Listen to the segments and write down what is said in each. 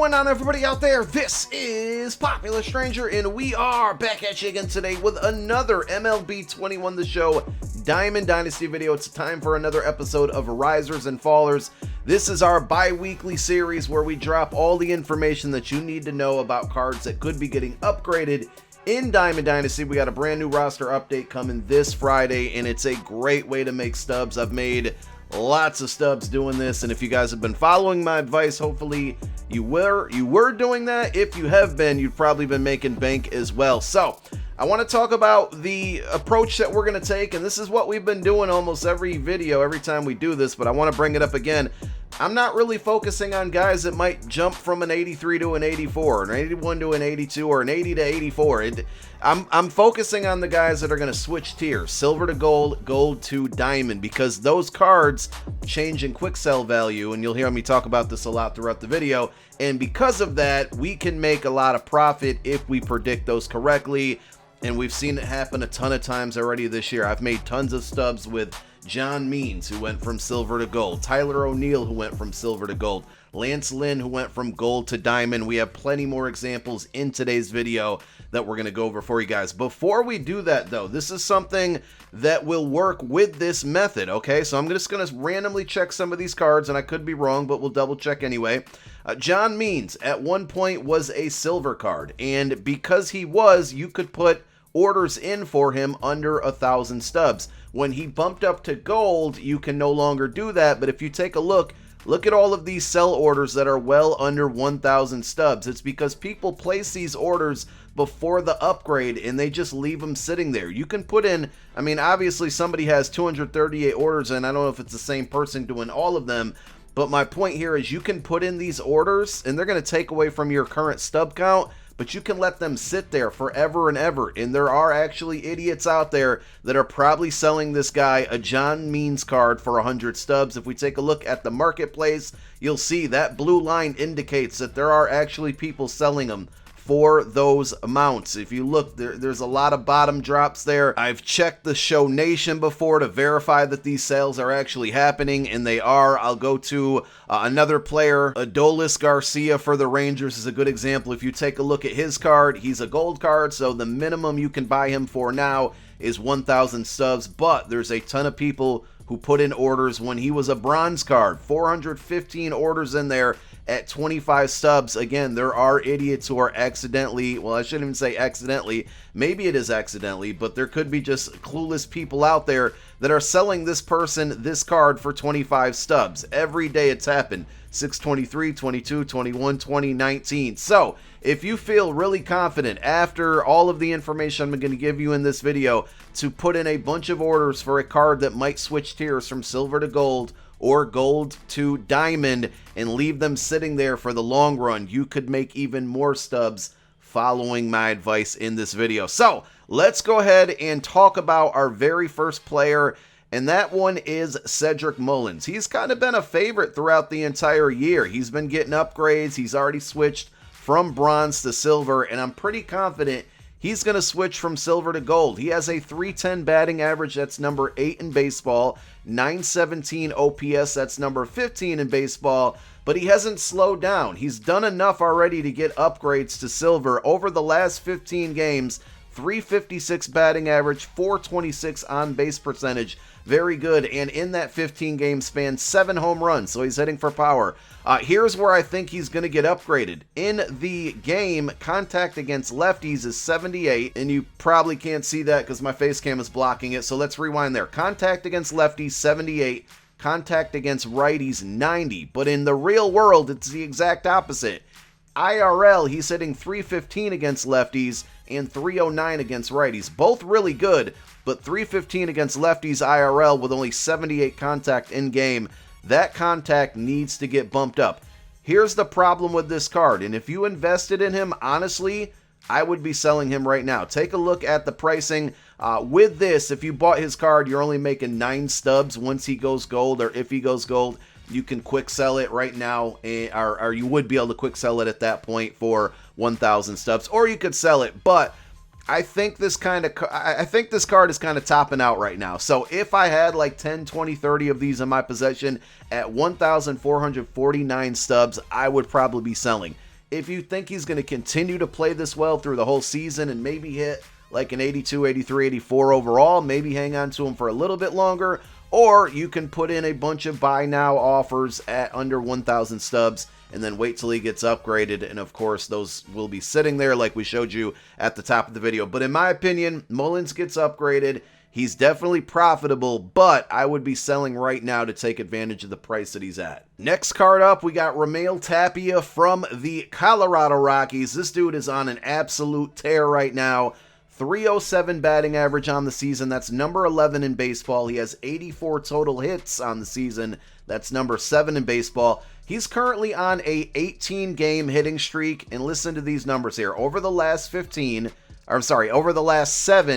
going on, everybody out there? This is Popular Stranger, and we are back at you again today with another MLB 21 The Show Diamond Dynasty video. It's time for another episode of Risers and Fallers. This is our bi-weekly series where we drop all the information that you need to know about cards that could be getting upgraded in Diamond Dynasty. We got a brand new roster update coming this Friday, and it's a great way to make stubs. I've made lots of stubs doing this, and if you guys have been following my advice, hopefully you were doing that. If you have been, you've probably been making bank as well. So I want to talk about the approach that we're going to take, and this is what we've been doing almost every video, every time we do this, but I want to bring it up again. I'm not really focusing on guys that might jump from an 83 to an 84, an 81 to an 82, or an 80 to 84. I'm focusing on the guys that are going to switch tiers, silver to gold, gold to diamond, because those cards change in quick sell value, and you'll hear me talk about this a lot throughout the video, and because of that, we can make a lot of profit if we predict those correctly, and we've seen it happen a ton of times already this year. I've made tons of stubs with John Means, who went from silver to gold, Tyler O'Neill, who went from silver to gold, Lance Lynn, who went from gold to diamond. We have plenty more examples in today's video that we're going to go over for you guys. Before we do that, though, this is something that will work with this method, okay? So I'm just going to randomly check some of these cards, and I could be wrong, but we'll double check anyway. John Means, at one point, was a silver card, and because he was, you could put orders in for him under 1,000 stubs. When he bumped up to gold, you can no longer do that, but if you take a look at all of these sell orders that are well under 1,000 stubs. It's because people place these orders before the upgrade and they just leave them sitting there. You can put in, I mean, obviously somebody has 238 orders, and I don't know if it's the same person doing all of them, but my point here is you can put in these orders and they're going to take away from your current stub count, but you can let them sit there forever and ever. And there are actually idiots out there that are probably selling this guy a John Means card for 100 stubs. If we take a look at the marketplace, you'll see that blue line indicates that there are actually people selling them for those amounts. If you look, there's a lot of bottom drops there. I've checked the Show Nation before to verify that these sales are actually happening, and they are. I'll go to another player. Adolis Garcia for the Rangers is a good example. If you take a look at his card, he's a gold card, so the minimum you can buy him for now is 1,000 stubs, but there's a ton of people who put in orders when he was a bronze card. 415 orders in there at 25 stubs. Again, there are idiots who are accidentally, well, I shouldn't even say accidentally, maybe it is accidentally, but there could be just clueless people out there that are selling this person this card for 25 stubs. Every day it's happened. 623, 22, 21, 20, 19. So, if you feel really confident after all of the information I'm going to give you in this video to put in a bunch of orders for a card that might switch tiers from silver to gold or gold to diamond and leave them sitting there for the long run, you could make even more stubs following my advice in this video. So, let's go ahead and talk about our very first player, and that one is Cedric Mullins. He's kind of been a favorite throughout the entire year. He's been getting upgrades. He's already switched from bronze to silver, and I'm pretty confident he's going to switch from silver to gold. He has a 310 batting average, that's number 8 in baseball, 917 OPS, that's number 15 in baseball, but he hasn't slowed down. He's done enough already to get upgrades to silver. Over the last 15 games, 356 batting average, 426 on base percentage. Very good. And in that 15 game span, 7 home runs. So he's hitting for power. Here's where I think he's going to get upgraded. In the game, contact against lefties is 78. And you probably can't see that because my face cam is blocking it. So let's rewind there. Contact against lefties, 78. Contact against righties, 90. But in the real world, it's the exact opposite. IRL, he's hitting 315 against lefties and 309 against righties. Both really good, but 315 against lefties IRL with only 78 contact in game. That contact needs to get bumped up. Here's the problem with this card, and if you invested in him, honestly, I would be selling him right now. Take a look at the pricing. With this, if you bought his card, you're only making 9 stubs once he goes gold, or if he goes gold. You can quick sell it right now, or you would be able to quick sell it at that point for 1,000 stubs, or you could sell it. But I think this card is kind of topping out right now. So if I had like 10, 20, 30 of these in my possession at 1,449 stubs, I would probably be selling. If you think he's going to continue to play this well through the whole season and maybe hit like an 82, 83, 84 overall, maybe hang on to him for a little bit longer, or you can put in a bunch of buy now offers at under 1,000 stubs and then wait till he gets upgraded. And of course, those will be sitting there like we showed you at the top of the video. But in my opinion, Mullins gets upgraded. He's definitely profitable, but I would be selling right now to take advantage of the price that he's at. Next card up, we got Romeo Tapia from the Colorado Rockies. This dude is on an absolute tear right now. 307 batting average on the season. That's number 11 in baseball. He has 84 total hits on the season. That's number 7 in baseball. He's currently on a 18-game hitting streak, and listen to these numbers here. Over the last 7,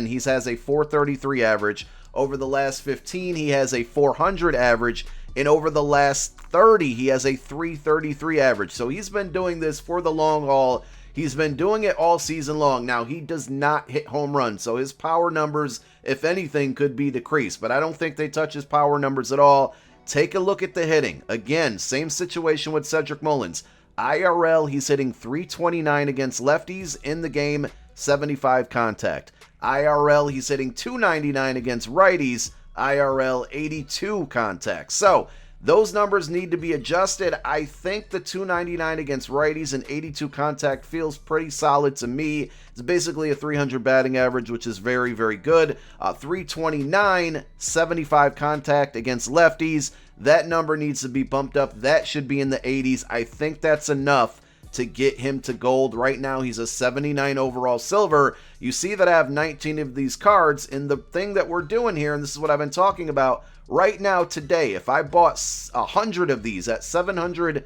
he has a 433 average. Over the last 15, he has a 400 average. And over the last 30, he has a 333 average. So he's been doing this for the long haul. He's been doing it all season long. Now, he does not hit home runs, so his power numbers, if anything, could be decreased. But I don't think they touch his power numbers at all. Take a look at the hitting. Again, same situation with Cedric Mullins. IRL, he's hitting 329 against lefties in the game, 75 contact. IRL, he's hitting 299 against righties, IRL 82 contact. So those numbers need to be adjusted. I think the 299 against righties and 82 contact feels pretty solid to me. It's basically a 300 batting average, which is very, very good. 329, 75 contact against lefties. That number needs to be bumped up. That should be in the 80s. I think that's enough to get him to gold. Right now, he's a 79 overall silver. You see that I have 19 of these cards, and the thing that we're doing here, and this is what I've been talking about, right now today, if I bought 100 of these at 700,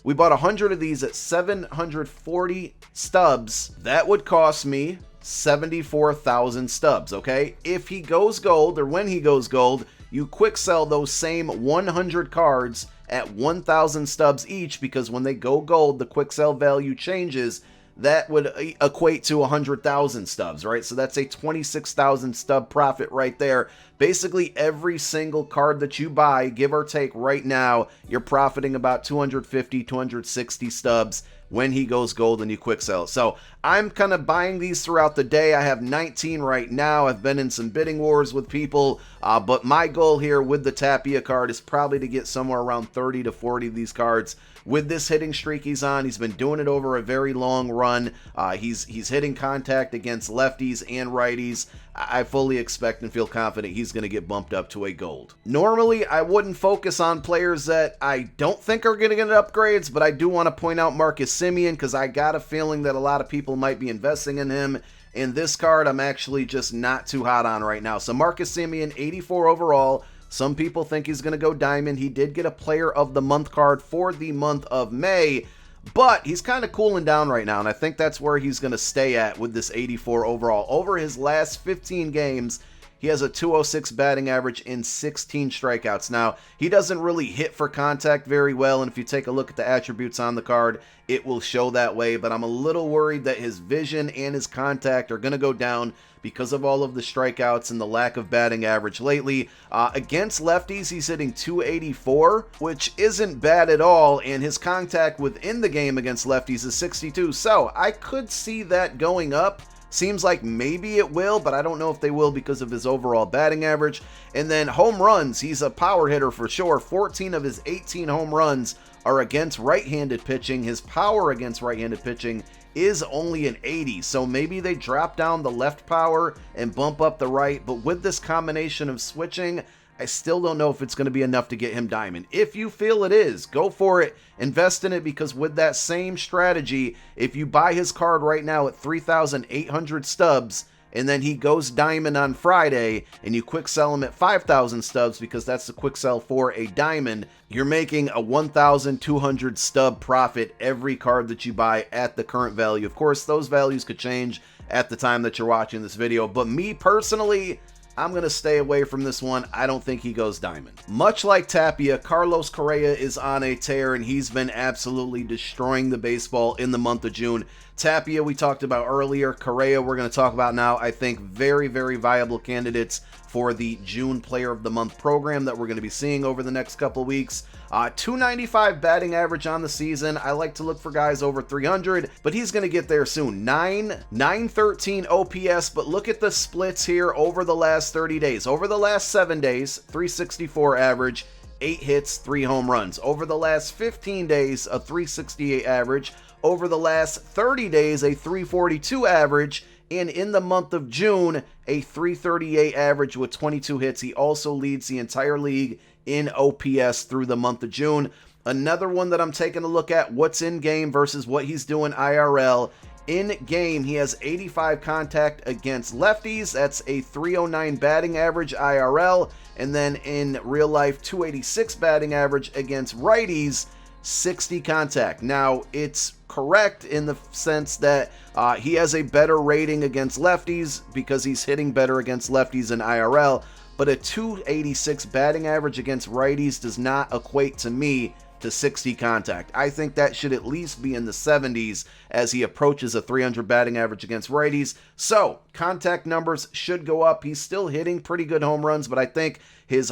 we bought 100 of these at 740 stubs, that would cost me 74,000 stubs, okay? If he goes gold, or when he goes gold, you quick sell those same 100 cards at 1,000 stubs each, because when they go gold, the quick sell value changes. That would equate to 100,000 stubs, right? So that's a 26,000 stub profit right there. Basically, every single card that you buy, give or take right now, you're profiting about 250, 260 stubs when he goes gold and you quick sell it. So I'm kind of buying these throughout the day. I have 19 right now. I've been in some bidding wars with people, but my goal here with the Tapia card is probably to get somewhere around 30 to 40 of these cards. With this hitting streak he's on, he's been doing it over a very long run. He's hitting contact against lefties and righties. I fully expect and feel confident he's going to get bumped up to a gold. Normally, I wouldn't focus on players that I don't think are going to get upgrades, but I do want to point out Marcus Semien, because I got a feeling that a lot of people might be investing in him. And this card, I'm actually just not too hot on right now. So Marcus Semien, 84 overall. Some people think he's going to go diamond. He did get a player of the month card for the month of May, but he's kind of cooling down right now, and I think that's where he's going to stay at with this 84 overall. Over his last 15 games, he has a 206 batting average and 16 strikeouts. Now, he doesn't really hit for contact very well, and if you take a look at the attributes on the card, it will show that way, but I'm a little worried that his vision and his contact are going to go down because of all of the strikeouts and the lack of batting average lately. Against lefties, he's hitting 284, which isn't bad at all, and his contact within the game against lefties is 62, so I could see that going up. Seems like maybe it will, but I don't know if they will because of his overall batting average. And then home runs, he's a power hitter for sure. 14 of his 18 home runs are against right-handed pitching. His power against right-handed pitching is only an 80, so maybe they drop down the left power and bump up the right. But with this combination of switching, I still don't know if it's going to be enough to get him diamond. If you feel it is, go for it. Invest in it, because with that same strategy, if you buy his card right now at 3,800 stubs, and then he goes diamond on Friday, and you quick sell him at 5,000 stubs, because that's the quick sell for a diamond, you're making a 1,200 stub profit every card that you buy at the current value. Of course, those values could change at the time that you're watching this video, but me personally, I'm going to stay away from this one. I don't think he goes diamond. Much like Tapia, Carlos Correa is on a tear, and he's been absolutely destroying the baseball in the month of June. Tapia, we talked about earlier. Correa, we're going to talk about now. I think very, very viable candidates for the June Player of the Month program that we're going to be seeing over the next couple of weeks. 295 batting average on the season. I like to look for guys over 300, but he's going to get there soon. 913 OPS, but look at the splits here over the last 30 days. Over the last 7 days, 364 average, 8 hits, 3 home runs. Over the last 15 days, a 368 average. Over the last 30 days, a 342 average. And in the month of June, a 338 average with 22 hits. He also leads the entire league in OPS through the month of June. Another one that I'm taking a look at, what's in game versus what he's doing IRL. In game, he has 85 contact against lefties. That's a 309 batting average IRL. And then in real life, 286 batting average against righties, 60 contact. Now, it's correct in the sense that he has a better rating against lefties because he's hitting better against lefties in IRL, but a 286 batting average against righties does not equate to me to 60 contact. I think that should at least be in the 70s as he approaches a 300 batting average against righties. So contact numbers should go up. He's still hitting pretty good home runs, but I think his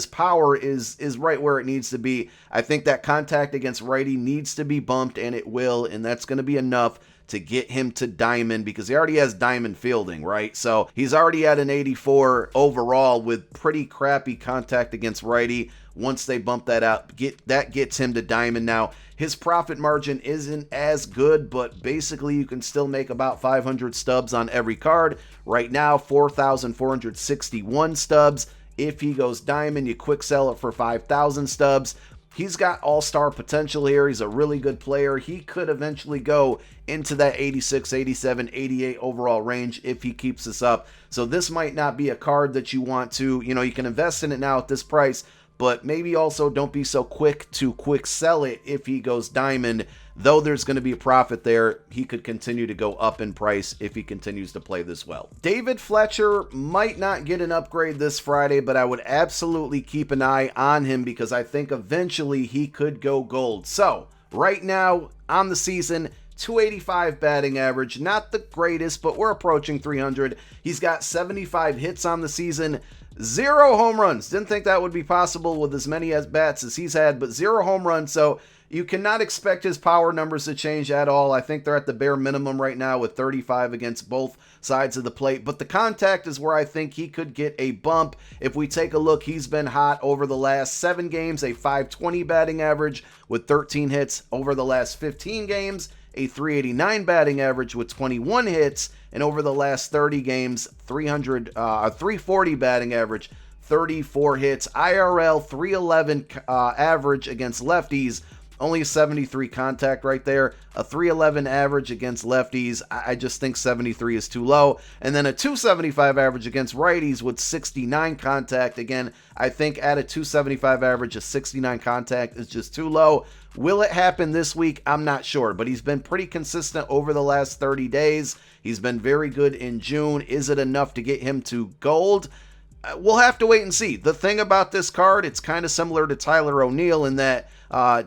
power is right where it needs to be. I think that contact against righty needs to be bumped, and it will, and that's going to be enough to get him to diamond because he already has diamond fielding, right? So he's already at an 84 overall with pretty crappy contact against righty. Once they bump that out, that gets him to diamond. Now, his profit margin isn't as good, but basically you can still make about 500 stubs on every card. Right now, 4,461 stubs. If he goes diamond, you quick sell it for 5,000 stubs. He's got all-star potential here. He's a really good player. He could eventually go into that 86, 87, 88 overall range if he keeps this up. So this might not be a card that you want to, you can invest in it now at this price, but maybe also don't be so quick to quick sell it if he goes diamond. Though there's going to be a profit there, he could continue to go up in price if he continues to play this well. David Fletcher might not get an upgrade this Friday, but I would absolutely keep an eye on him because I think eventually he could go gold. So right now on the season, 285 batting average, not the greatest, but we're approaching 300. He's got 75 hits on the season, 0 home runs. Didn't think that would be possible with as many at-bats as he's had, but 0 home runs. So you cannot expect his power numbers to change at all. I think they're at the bare minimum right now with 35 against both sides of the plate. But the contact is where I think he could get a bump. If we take a look, he's been hot over the last 7 games, a 520 batting average with 13 hits. Over the last 15 games, a 389 batting average with 21 hits. And over the last 30 games, 340 batting average, 34 hits. IRL 311 average against lefties. Only 73 contact right there. A 311 average against lefties. I just think 73 is too low. And then a 275 average against righties with 69 contact. Again, I think at a 275 average, a 69 contact is just too low. Will it happen this week? I'm not sure, but he's been pretty consistent over the last 30 days. He's been very good in June. Is it enough to get him to gold? We'll have to wait and see. The thing about this card, it's kind of similar to Tyler O'Neill in that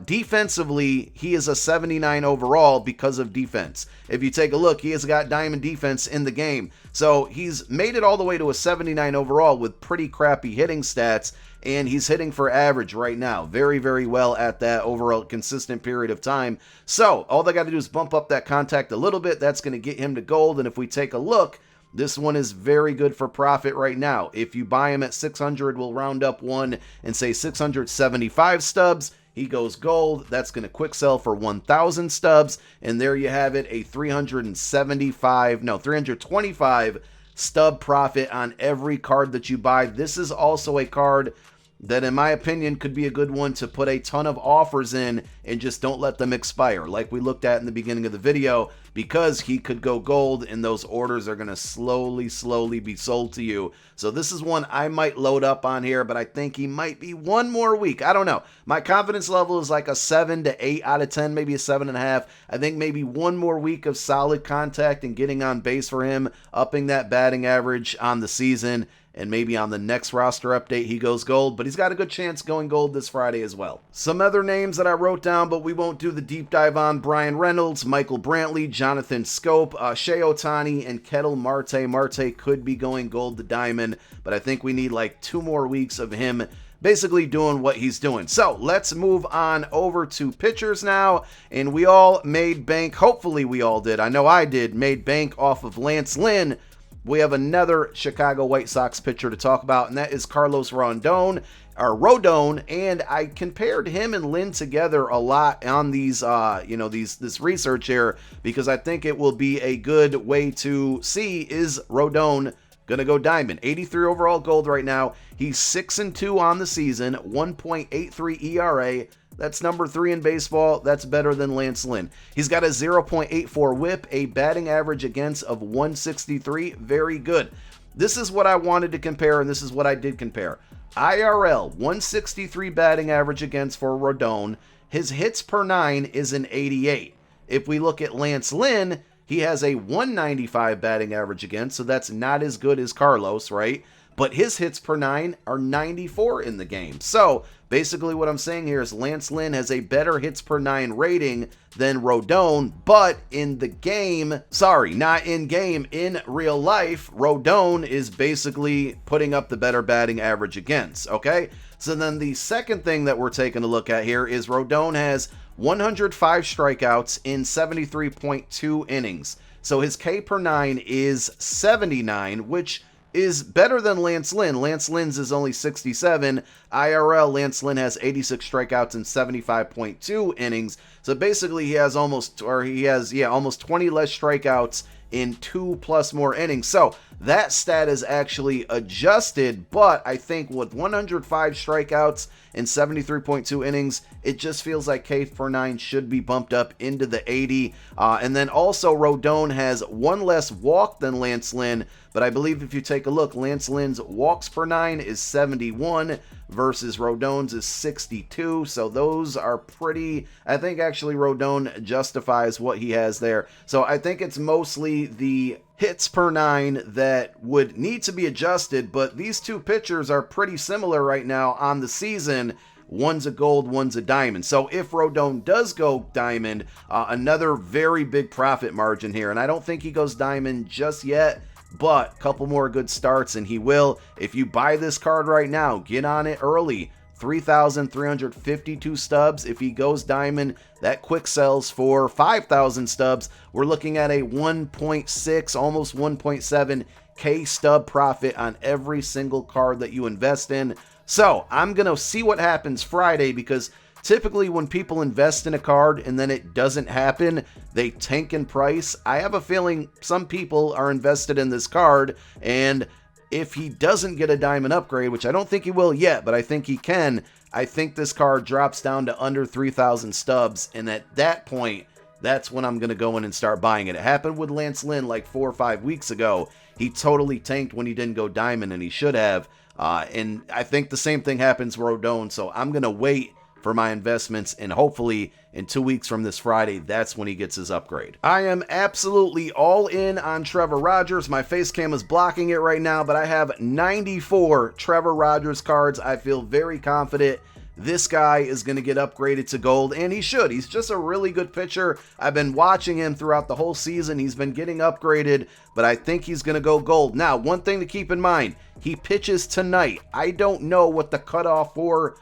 defensively, he is a 79 overall because of defense. If you take a look, he has got diamond defense in the game. So he's made it all the way to a 79 overall with pretty crappy hitting stats, and he's hitting for average right now. Very, very well at that overall consistent period of time. So all they got to do is bump up that contact a little bit. That's going to get him to gold. And if we take a look, this one is very good for profit right now. If you buy him at 600, we'll round up one and say 675 stubs. He goes gold. That's going to quick sell for 1,000 stubs. And there you have it, a 325 stub profit on every card that you buy. This is also a card that, in my opinion, could be a good one to put a ton of offers in and just don't let them expire, like we looked at in the beginning of the video, because he could go gold and those orders are going to slowly be sold to you. So this is one I might load up on here, but I think he might be one more week. I don't know. My confidence level is like a 7 to 8 out of 10, maybe a 7.5. I think maybe one more week of solid contact and getting on base for him, upping that batting average on the season, and maybe on the next roster update he goes gold, but he's got a good chance going gold this Friday as well. Some other names that I wrote down, but we won't do the deep dive on: Brian Reynolds, Michael Brantley, Jonathan Scope, Shea Ohtani, and Ketel Marte. Marte could be going gold to diamond, but I think we need like 2 more weeks of him basically doing what he's doing. So let's move on over to pitchers now, and we all made bank. Hopefully we all did. I know I did. Made bank off of Lance Lynn. We have another Chicago White Sox pitcher to talk about, and that is Carlos Rodon, and I compared him and Lynn together a lot on these, this research here, because I think it will be a good way to see, is Rodon gonna go diamond? 83 overall gold right now. He's 6-2 on the season, 1.83 ERA. That's number 3 in baseball. That's better than Lance Lynn. He's got a 0.84 whip, a batting average against of 163. Very good. This is what I wanted to compare, and this is what I did compare. IRL, 163 batting average against for Rodon. His hits per 9 is an 88. If we look at Lance Lynn, he has a 195 batting average against, so that's not as good as Carlos, right? But his hits per 9 are 94 in the game. So basically what I'm saying here is Lance Lynn has a better hits per 9 rating than Rodon, but in the game, not in game, in real life, Rodon is basically putting up the better batting average against, okay? So then the second thing that we're taking a look at here is Rodon has 105 strikeouts in 73.2 innings. So his K per 9 is 79, which is better than Lance Lynn. Lance Lynn's is only 67. IRL, Lance Lynn has 86 strikeouts in 75.2 innings. So basically he has almost 20 less strikeouts in 2+ more innings. So that stat is actually adjusted, but I think with 105 strikeouts in 73.2 innings, it just feels like K per 9 should be bumped up into the 80. And then also Rodon has 1 less walk than Lance Lynn, but I believe if you take a look, Lance Lynn's walks per 9 is 71 versus Rodon's is 62. So those are pretty, I think actually Rodon justifies what he has there. So I think it's mostly the hits per 9 that would need to be adjusted, but these two pitchers are pretty similar right now on the season. One's a gold, one's a diamond. So if Rodon does go diamond, another very big profit margin here, and I don't think he goes diamond just yet, but a couple more good starts and he will. If you buy this card right now, get on it early. 3,352 stubs. If he goes diamond, that quick sells for 5,000 stubs. We're looking at a 1.6, almost 1.7 K stub profit on every single card that you invest in. So I'm going to see what happens Friday, because typically when people invest in a card and then it doesn't happen, they tank in price. I have a feeling some people are invested in this card, and if he doesn't get a diamond upgrade, which I don't think he will yet, but I think he can, I think this card drops down to under 3,000 stubs, and at that point, that's when I'm going to go in and start buying it. It happened with Lance Lynn like 4 or 5 weeks ago. He totally tanked when he didn't go diamond, and he should have. And I think the same thing happens with Rodon, so I'm going to wait for my investments, and hopefully in 2 weeks from this Friday, that's when he gets his upgrade. I am absolutely all in on Trevor Rogers. My face cam is blocking it right now, but I have 94 Trevor Rogers cards. I feel very confident this guy is going to get upgraded to gold, and he should. He's just a really good pitcher. I've been watching him throughout the whole season. He's been getting upgraded, but I think he's going to go gold. Now, one thing to keep in mind, he pitches tonight. I don't know what the cutoff for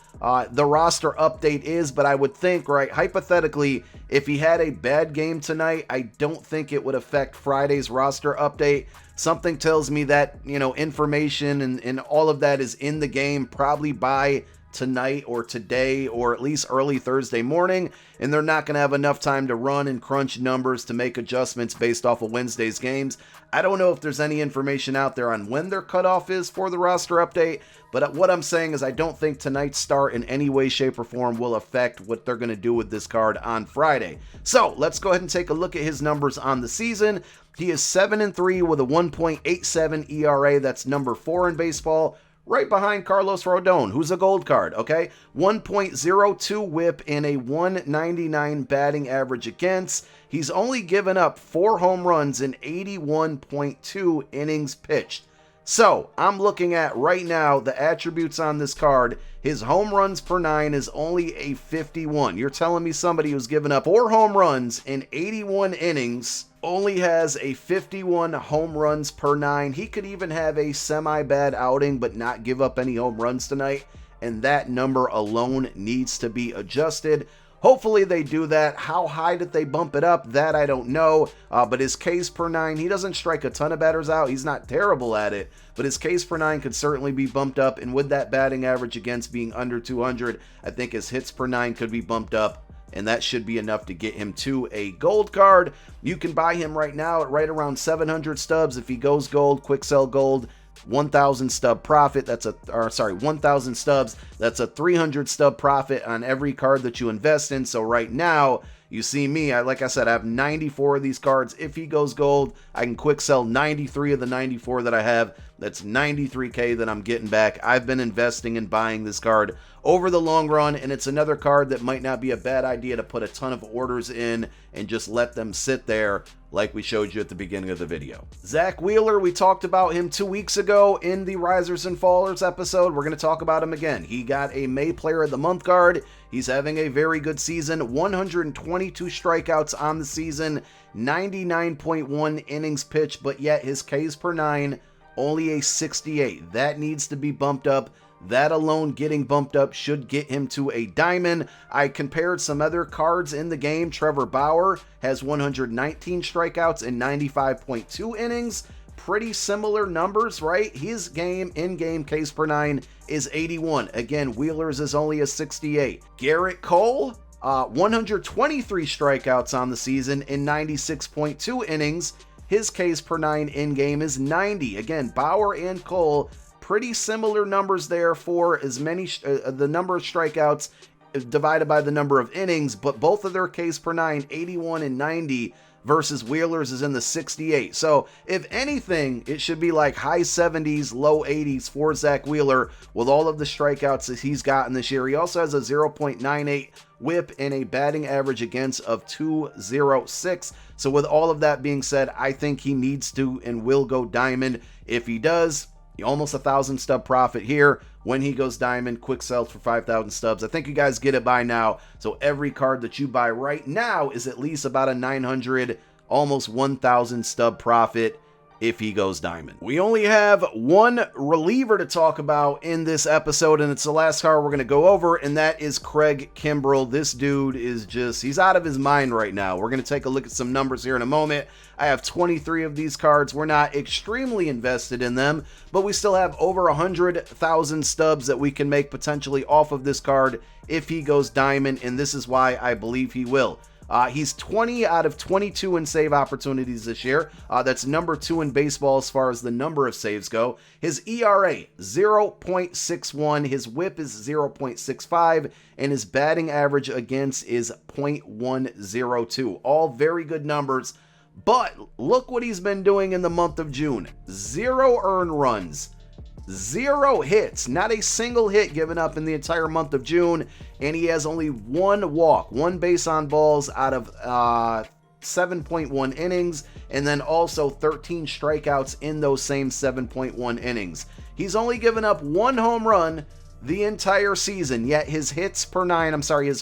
the roster update is, but I would think, right, hypothetically, if he had a bad game tonight, I don't think it would affect Friday's roster update. Something tells me that, information and all of that is in the game probably by tonight or today, or at least early Thursday morning, and they're not going to have enough time to run and crunch numbers to make adjustments based off of Wednesday's games. I don't know if there's any information out there on when their cutoff is for the roster update, but what I'm saying is I don't think tonight's start in any way, shape, or form will affect what they're going to do with this card on Friday. So let's go ahead and take a look at his numbers on the season. He is 7-3 with a 1.87 ERA. That's number 4 in baseball, right behind Carlos Rodon, who's a gold card, okay? 1.02 whip and a 199 batting average against. He's only given up 4 home runs in 81.2 innings pitched. So I'm looking at right now the attributes on this card. His home runs per 9 is only a 51. You're telling me somebody who's given up 4 home runs in 81 innings only has a 51 home runs per 9. He could even have a semi-bad outing but not give up any home runs tonight, and that number alone needs to be adjusted. Hopefully they do that. How high did they bump it up? That I don't know. But his Ks per 9, he doesn't strike a ton of batters out. He's not terrible at it. But his Ks per 9 could certainly be bumped up. And with that batting average against being under 200, I think his hits per 9 could be bumped up. And that should be enough to get him to a gold card. You can buy him right now at right around 700 stubs. If he goes gold, quick sell gold. 1,000 stub profit, 1,000 stubs, that's a 300 stub profit on every card that you invest in. So right now, you see me, like I said, I have 94 of these cards. If he goes gold, I can quick sell 93 of the 94 that I have. That's 93K that I'm getting back. I've been investing and buying this card over the long run, and it's another card that might not be a bad idea to put a ton of orders in and just let them sit there like we showed you at the beginning of the video. Zack Wheeler, we talked about him 2 weeks ago in the Risers and Fallers episode. We're going to talk about him again. He got a May Player of the Month card. He's having a very good season. 122 strikeouts on the season, 99.1 innings pitched, but yet his Ks per 9 only a 68. That needs to be bumped up. That alone getting bumped up should get him to a diamond. I compared some other cards in the game. Trevor Bauer has 119 strikeouts and 95.2 innings. Pretty similar numbers, right? His in-game Ks per 9 is 81. Again, Wheeler's is only a 68. Garrett Cole, 123 strikeouts on the season in 96.2 innings. His Ks per 9 in-game is 90. Again, Bauer and Cole, pretty similar numbers there for as many the number of strikeouts divided by the number of innings, but both of their Ks per 9, 81 and 90, versus Wheeler's is in the 68. So if anything, it should be like high 70s, low 80s for Zack Wheeler with all of the strikeouts that he's gotten this year. He also has a 0.98 whip and a batting average against of 206. So with all of that being said, I think he needs to and will go diamond. If he does, almost 1,000 stub profit here. When he goes diamond, quick sells for 5,000 stubs. I think you guys get it by now. So every card that you buy right now is at least about a 900, almost 1,000 stub profit if he goes diamond. We only have one reliever to talk about in this episode, and it's the last card we're going to go over, and that is Craig Kimbrel. This dude is he's out of his mind right now. We're going to take a look at some numbers here in a moment. I have 23 of these cards. We're not extremely invested in them, but we still have over 100,000 stubs that we can make potentially off of this card if he goes diamond, and this is why I believe he will. He's 20 out of 22 in save opportunities this year. That's number 2 in baseball as far as the number of saves go. His ERA, 0.61. His whip is 0.65. And his batting average against is 0.102. All very good numbers. But look what he's been doing in the month of June. 0 earned runs. 0 hits, not a single hit given up in the entire month of June, and he has only 1 walk, 1 base on balls out of 7.1 innings, and then also 13 strikeouts in those same 7.1 innings. He's only given up 1 home run the entire season, yet his his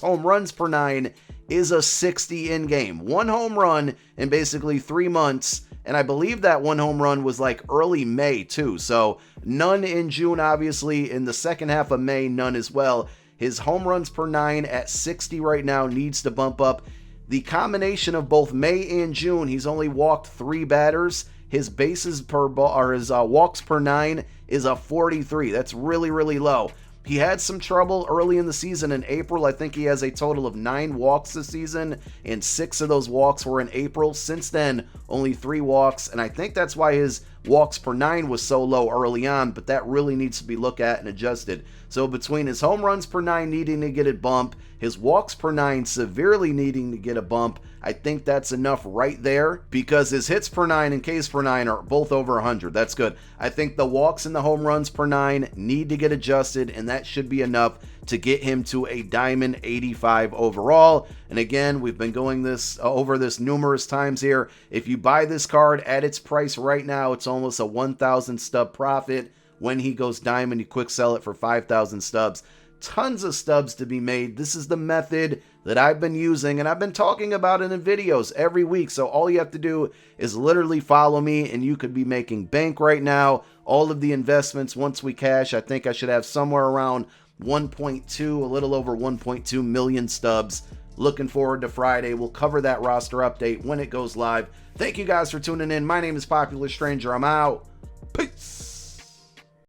home runs per 9 is a 60 in game. 1 home run in basically 3 months. And I believe that 1 home run was like early May too. So none in June, obviously. In the second half of May, none as well. His home runs per 9 at 60 right now needs to bump up. The combination of both May and June, he's only walked 3 batters. His bases per ball, or his walks per 9 is a 43. That's really, really low. He had some trouble early in the season in April. I think he has a total of 9 walks this season, and 6 of those walks were in April. Since then, only 3 walks, and I think that's why his walks per 9 was so low early on, but that really needs to be looked at and adjusted. So between his home runs per 9 needing to get a bump, his walks per 9 severely needing to get a bump, I think that's enough right there because his hits per 9 and Ks per 9 are both over 100. That's good. I think the walks and the home runs per 9 need to get adjusted, and that should be enough to get him to a Diamond 85 overall. And again, we've been going over this numerous times here. If you buy this card at its price right now, it's almost a 1,000 stub profit. When he goes Diamond, you quick sell it for 5,000 stubs. Tons of stubs to be made. This is the method that I've been using, and I've been talking about it in videos every week. So all you have to do is literally follow me, and you could be making bank right now. All of the investments, once we cash, I think I should have somewhere around 1.2, a little over 1.2 million stubs. Looking forward to Friday. We'll cover that roster update when it goes live. Thank you guys for tuning in. My name is Popular Stranger. I'm out. Peace.